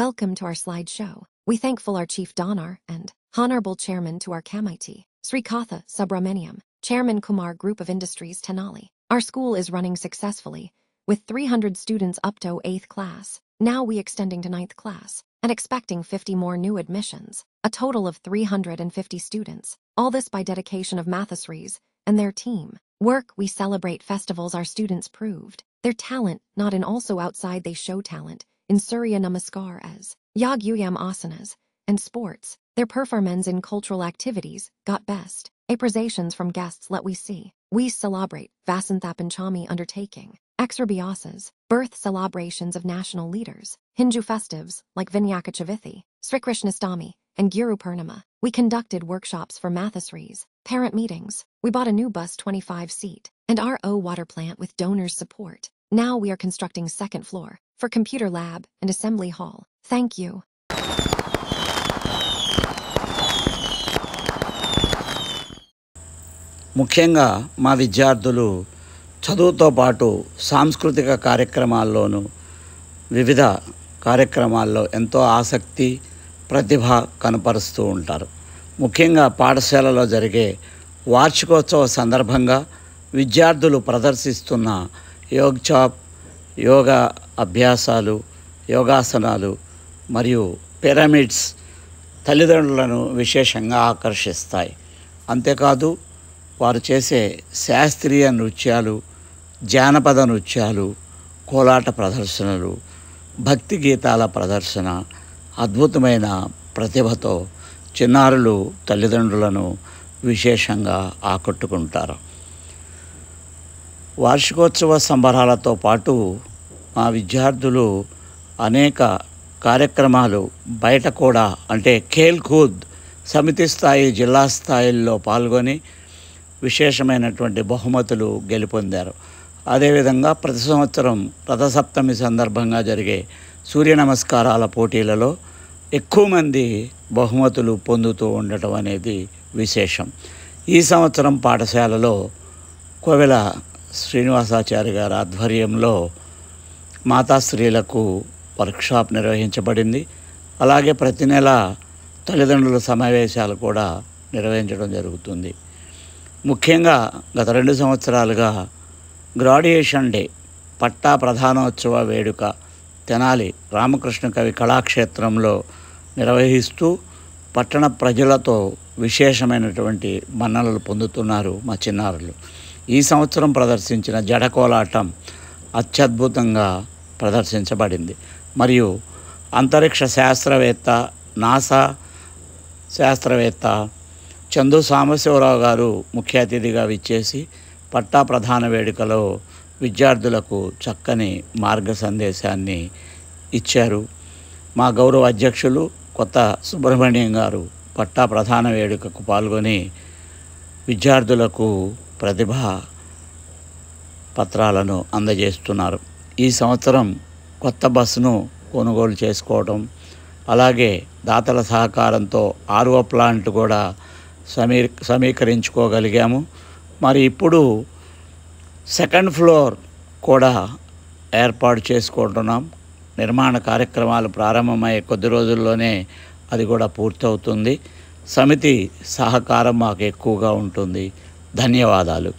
Welcome to our slideshow. We thankful our Chief Donar and Honorable Chairman to our Kamiti, Sri Katha Subramaniam, Chairman Kumar Group of Industries Tenali. Our school is running successfully, with 300 students up to 8th class. Now we extending to 9th class, and expecting 50 more new admissions, a total of 350 students. All this by dedication of Mathesries and their team. Work we celebrate festivals our students proved. Their talent, not in also outside they show talent, in Surya Namaskar as Yag Yuyam Asanas, and sports, their performance in cultural activities, got best. Appreciations from guests let we see. We celebrate Vasanthapanchami undertaking, Exarbiasas, birth celebrations of national leaders, Hindu festives like Vinayaka Chavithi, Sri Krishnastami, and Guru Purnima. We conducted workshops for Mathesries, parent meetings. We bought a new bus 25-seat, and RO water plant with donors' support. Now we are constructing second floor for computer lab and assembly hall. Thank you. ముఖ్యంగా మా విద్యార్థులు చదువుతో పాటు సాంస్కృతిక కార్యక్రమాల్లోనూ వివిధ కార్యక్రమాల్లో ఎంతో ఆసక్తి ప్రతిభ కనపరుస్తూ ఉంటారు. ముఖ్యంగా పాఠశాలలో జరిగే వార్షికోత్సవ సందర్భంగా విద్యార్థులు ప్రదర్శిస్తున్న యోగ్చాప్, యోగా అభ్యాసాలు, యోగాసనాలు మరియు పిరమిడ్స్ తల్లిదండ్రులను విశేషంగా ఆకర్షిస్తాయి. అంతేకాదు వారు చేసే శాస్త్రీయ నృత్యాలు, జానపద నృత్యాలు, కోలాట ప్రదర్శనలు, భక్తి గీతాల ప్రదర్శన అద్భుతమైన ప్రతిభతో చిన్నారులు తల్లిదండ్రులను విశేషంగా ఆకట్టుకుంటారు. వార్షికోత్సవ సంబరాలతో పాటు మా విద్యార్థులు అనేక కార్యక్రమాలు బయట కూడా అంటే ఖేల్కూద్ సమితి స్థాయి, జిల్లా స్థాయిల్లో పాల్గొని విశేషమైనటువంటి బహుమతులు గెలుపొందారు. అదేవిధంగా ప్రతి సంవత్సరం రథసప్తమి సందర్భంగా జరిగే సూర్య నమస్కారాల పోటీలలో ఎక్కువ మంది బహుమతులు పొందుతూ ఉండటం అనేది విశేషం. ఈ సంవత్సరం పాఠశాలలో కోవెల శ్రీనివాసాచారి గారి ఆధ్వర్యంలో మాతాశ్రీలకు వర్క్షాప్ నిర్వహించబడింది. అలాగే ప్రతి నెల తల్లిదండ్రుల సమావేశాలు కూడా నిర్వహించడం జరుగుతుంది. ముఖ్యంగా గత 2 సంవత్సరాలుగా గ్రాడ్యుయేషన్ డే పట్టా ప్రధానోత్సవ వేడుక తెనాలి రామకృష్ణ కవి కళాక్షేత్రంలో నిర్వహిస్తూ పట్టణ ప్రజలతో విశేషమైనటువంటి మన్ననలు పొందుతున్నారు మా చిన్నారులు. ఈ సంవత్సరం ప్రదర్శించిన జడకోలాటం అత్యద్భుతంగా ప్రదర్శించబడింది. మరియు అంతరిక్ష శాస్త్రవేత్త, నాసా శాస్త్రవేత్త చందు సాంబశివరావు గారు ముఖ్య అతిథిగా విచ్చేసి పట్టా ప్రధాన వేడుకలో విద్యార్థులకు చక్కని మార్గ సందేశాన్ని ఇచ్చారు. మా గౌరవ అధ్యక్షులు కొత్త సుబ్రహ్మణ్యం గారు పట్టా ప్రధాన వేడుకకు పాల్గొని విద్యార్థులకు ప్రతిభా పత్రాలను అందజేస్తున్నారు. ఈ సంవత్సరం కొత్త బస్సును కొనుగోలు చేసుకోవడం, అలాగే దాతల సహకారంతో ఆర్ఓ ప్లాంట్ కూడా సమీకరించుకోగలిగాము. మరి ఇప్పుడు సెకండ్ ఫ్లోర్ కూడా ఏర్పాటు చేసుకుంటున్నాం. నిర్మాణ కార్యక్రమాలు ప్రారంభమయ్యే కొద్ది రోజుల్లోనే అది కూడా పూర్తవుతుంది. సమితి సహకారం మాకు ఎక్కువగా ఉంటుంది. ధన్యవాదాలు.